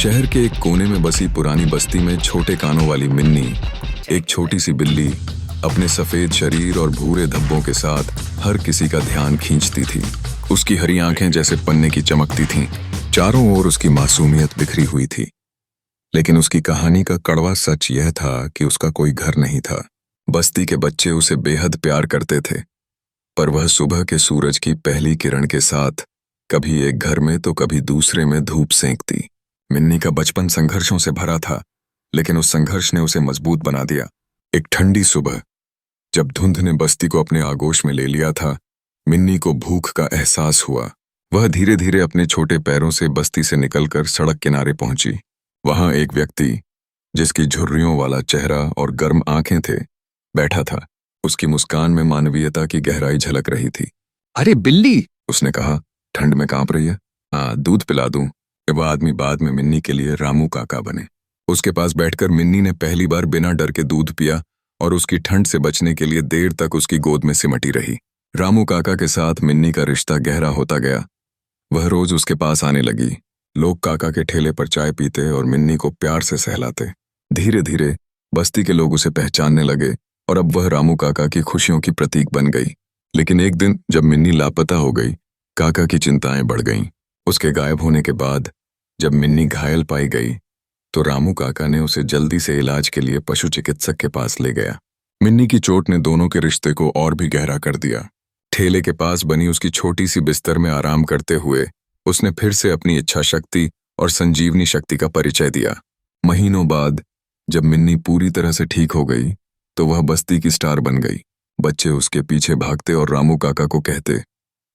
शहर के एक कोने में बसी पुरानी बस्ती में छोटे कानों वाली मिन्नी, एक छोटी सी बिल्ली, अपने सफेद शरीर और भूरे धब्बों के साथ हर किसी का ध्यान खींचती थी। उसकी हरी आंखें जैसे पन्ने की चमकती थीं। चारों ओर उसकी मासूमियत बिखरी हुई थी। लेकिन उसकी कहानी का कड़वा सच यह था कि उसका कोई घर नहीं था। बस्ती के बच्चे उसे बेहद प्यार करते थे, पर वह सुबह के सूरज की पहली किरण के साथ कभी एक घर में तो कभी दूसरे में धूप सेंकती। मिन्नी का बचपन संघर्षों से भरा था, लेकिन उस संघर्ष ने उसे मजबूत बना दिया। एक ठंडी सुबह, जब धुंध ने बस्ती को अपने आगोश में ले लिया था, मिन्नी को भूख का एहसास हुआ। वह धीरे धीरे अपने छोटे पैरों से बस्ती से निकलकर सड़क किनारे पहुंची। वहां एक व्यक्ति, जिसकी झुर्रियों वाला चेहरा और गर्म आंखें थे, बैठा था। उसकी मुस्कान में मानवीयता की गहराई झलक रही थी। अरे बिल्ली, उसने कहा, ठंड में कांप रही है? हाँ, दूध पिला दूं? वह आदमी बाद में मिन्नी के लिए रामू काका बने। उसके पास बैठकर मिन्नी ने पहली बार बिना डर के दूध पिया और उसकी ठंड से बचने के लिए देर तक उसकी गोद में सिमटी रही। रामू काका के साथ मिन्नी का रिश्ता गहरा होता गया। वह रोज उसके पास आने लगी। लोग काका के ठेले पर चाय पीते और मिन्नी को प्यार से सहलाते। धीरे धीरे बस्ती के लोग उसे पहचानने लगे और अब वह रामू काका की खुशियों की प्रतीक बन गई। लेकिन एक दिन जब मिन्नी लापता हो गई, काका की चिंताएं बढ़ गईं। उसके गायब होने के बाद जब मिन्नी घायल पाई गई, तो रामू काका ने उसे जल्दी से इलाज के लिए पशु चिकित्सक के पास ले गया। मिन्नी की चोट ने दोनों के रिश्ते को और भी गहरा कर दिया। ठेले के पास बनी उसकी छोटी सी बिस्तर में आराम करते हुए उसने फिर से अपनी इच्छा शक्ति और संजीवनी शक्ति का परिचय दिया। महीनों बाद जब मिन्नी पूरी तरह से ठीक हो गई, तो वह बस्ती की स्टार बन गई। बच्चे उसके पीछे भागते और रामू काका को कहते,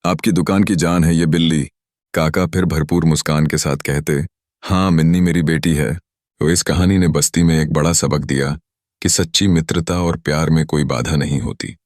आपकी दुकान की जान है ये बिल्ली। काका फिर भरपूर मुस्कान के साथ कहते, हाँ, मिन्नी मेरी बेटी है। तो इस कहानी ने बस्ती में एक बड़ा सबक दिया कि सच्ची मित्रता और प्यार में कोई बाधा नहीं होती।